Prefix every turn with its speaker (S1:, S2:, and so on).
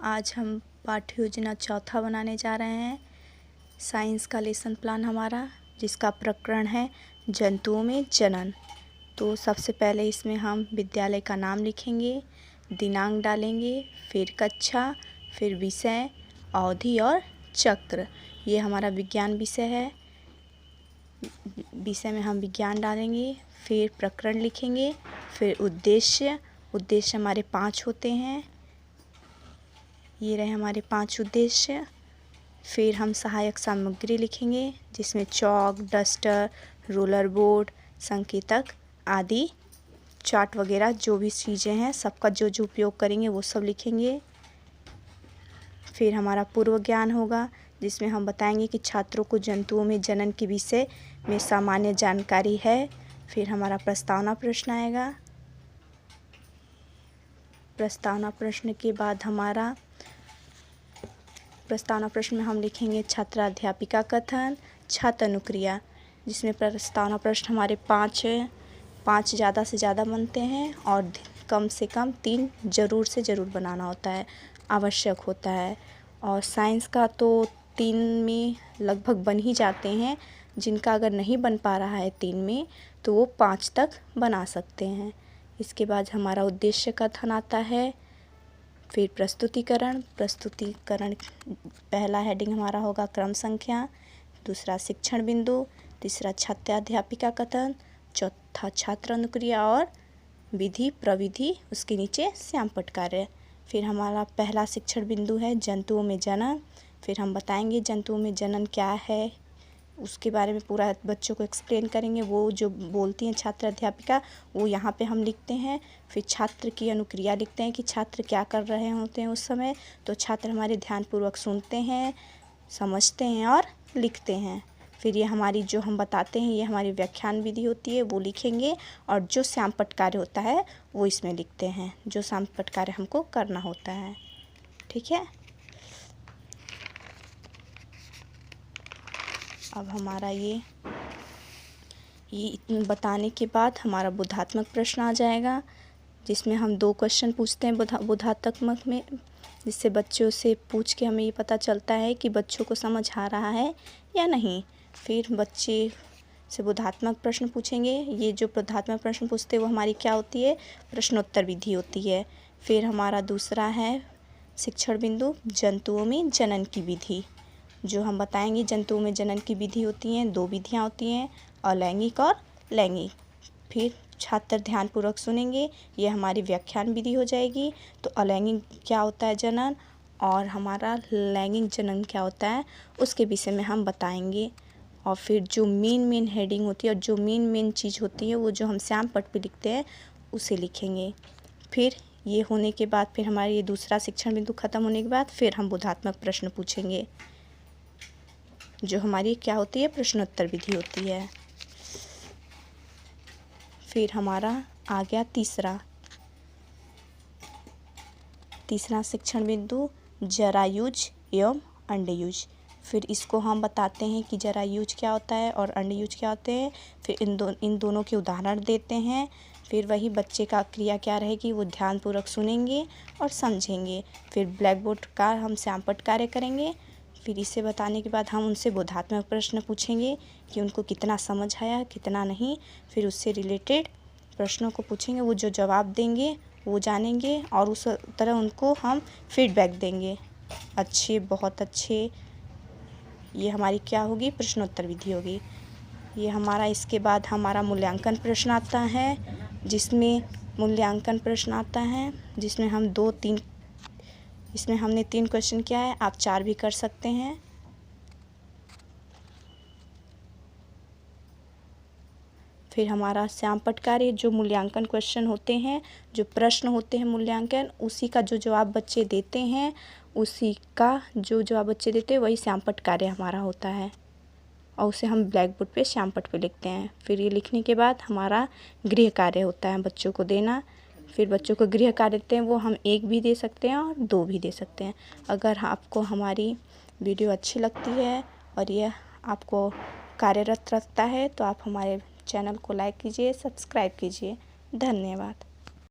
S1: आज हम पाठ्य योजना चौथा बनाने जा रहे हैं। साइंस का लेसन प्लान हमारा, जिसका प्रकरण है जंतुओं में जनन। तो सबसे पहले इसमें हम विद्यालय का नाम लिखेंगे, दिनांक डालेंगे, फिर कक्षा, फिर विषय, अवधि और चक्र। ये हमारा विज्ञान विषय है। विषय में हम विज्ञान डालेंगे, फिर प्रकरण लिखेंगे, फिर उद्देश्य हमारे 5 होते हैं। ये रहे हमारे 5 उद्देश्य। फिर हम सहायक सामग्री लिखेंगे, जिसमें चॉक, डस्टर, रोलर बोर्ड, संकेतक आदि, चार्ट वगैरह जो भी चीज़ें हैं सबका जो जो उपयोग करेंगे वो सब लिखेंगे। फिर हमारा पूर्व ज्ञान होगा, जिसमें हम बताएंगे कि छात्रों को जंतुओं में जनन के विषय में सामान्य जानकारी है। फिर हमारा प्रस्तावना प्रश्न आएगा। प्रस्तावना प्रश्न के बाद हमारा प्रस्तावना प्रश्न में हम लिखेंगे छात्रा अध्यापिका कथन, छात्र अनुक्रिया, जिसमें प्रस्तावना प्रश्न हमारे 5 हैं। 5 ज़्यादा से ज़्यादा बनते हैं और कम से कम 3 ज़रूर से ज़रूर बनाना होता है, आवश्यक होता है। और साइंस का तो 3 में लगभग बन ही जाते हैं। जिनका अगर नहीं बन पा रहा है 3 में, तो वो 5 तक बना सकते हैं। इसके बाद हमारा उद्देश्य कथन आता है। फिर प्रस्तुतिकरण पहला हेडिंग हमारा होगा क्रम संख्या, दूसरा शिक्षण बिंदु, तीसरा छात्र अध्यापिका कथन, चौथा छात्र अनुक्रिया और विधि प्रविधि, उसके नीचे श्यामपट्ट कार्य। फिर हमारा पहला शिक्षण बिंदु है जंतुओं में जनन। फिर हम बताएंगे जंतुओं में जनन क्या है, उसके बारे में पूरा बच्चों को एक्सप्लेन करेंगे। वो जो बोलती हैं छात्र अध्यापिका, वो यहाँ पे हम लिखते हैं। फिर छात्र की अनुक्रिया लिखते हैं कि छात्र क्या कर रहे होते हैं उस समय। तो छात्र हमारे ध्यानपूर्वक सुनते हैं, समझते हैं और लिखते हैं। फिर ये हमारी जो हम बताते हैं, ये हमारी व्याख्यान विधि होती है, वो लिखेंगे। और जो श्यामपट्ट कार्य होता है वो इसमें लिखते हैं, जो श्यामपट्ट कार्य हमको करना होता है। ठीक है। अब हमारा ये बताने के बाद हमारा बोधात्मक प्रश्न आ जाएगा, जिसमें हम 2 क्वेश्चन पूछते हैं बोधात्मक में, जिससे बच्चों से पूछ के हमें ये पता चलता है कि बच्चों को समझ आ रहा है या नहीं। फिर बच्चे से बोधात्मक प्रश्न पूछेंगे। ये जो बोधात्मक प्रश्न पूछते हैं वो हमारी क्या होती है, प्रश्नोत्तर विधि होती है। फिर हमारा दूसरा है शिक्षण बिंदु जंतुओं में जनन की विधि, जो हम बताएंगे जंतुओं में जनन की विधि होती हैं, 2 विधियाँ होती हैं, अलैंगिक और लैंगिक। फिर छात्र ध्यानपूर्वक सुनेंगे, ये हमारी व्याख्यान विधि हो जाएगी। तो अलैंगिक क्या होता है जनन, और हमारा लैंगिक जनन क्या होता है, उसके विषय में हम बताएंगे। और फिर जो मेन हेडिंग होती है और जो मेन चीज़ होती है, वो जो हम श्यामपट्ट पे लिखते हैं उसे लिखेंगे। फिर ये होने के बाद फिर हमारा ये दूसरा शिक्षण बिंदु ख़त्म होने के बाद फिर हम बोधात्मक प्रश्न पूछेंगे, जो हमारी क्या होती है, प्रश्नोत्तर विधि होती है। फिर हमारा आ गया तीसरा शिक्षण बिंदु जरायुज एवं अंडयुज। फिर इसको हम बताते हैं कि जरायुज क्या होता है और अंडयुज क्या होते हैं। फिर इन दोनों के उदाहरण देते हैं। फिर वही बच्चे का क्रिया क्या रहेगी, वो ध्यानपूर्वक सुनेंगे और समझेंगे। फिर ब्लैक बोर्ड का हम श्यामपट्ट कार्य करेंगे। फिर इसे बताने के बाद हम उनसे बोधात्मक प्रश्न पूछेंगे कि उनको कितना समझ आया, कितना नहीं। फिर उससे रिलेटेड प्रश्नों को पूछेंगे, वो जो जवाब देंगे वो जानेंगे और उस तरह उनको हम फीडबैक देंगे, अच्छे, बहुत अच्छे। ये हमारी क्या होगी, प्रश्नोत्तर विधि होगी। ये हमारा इसके बाद हमारा मूल्यांकन प्रश्न आता है, जिसमें हम 2-3 इसमें हमने 3 क्वेश्चन किया है, आप 4 भी कर सकते हैं। फिर हमारा श्यामपट्ट कार्य, जो मूल्यांकन क्वेश्चन होते हैं, जो प्रश्न होते हैं मूल्यांकन, उसी का जो जवाब बच्चे देते हैं, वही श्यामपट्ट कार्य हमारा होता है। और उसे हम ब्लैक बोर्ड पे श्यामपट्ट पे लिखते हैं। फिर ये लिखने के बाद हमारा गृह कार्य होता है बच्चों को देना। फिर बच्चों को गृह कार्य देते हैं, वो हम 1 भी दे सकते हैं और 2 भी दे सकते हैं। अगर आपको हमारी वीडियो अच्छी लगती है और यह आपको कार्यरत रखता है, तो आप हमारे चैनल को लाइक कीजिए, सब्सक्राइब कीजिए। धन्यवाद।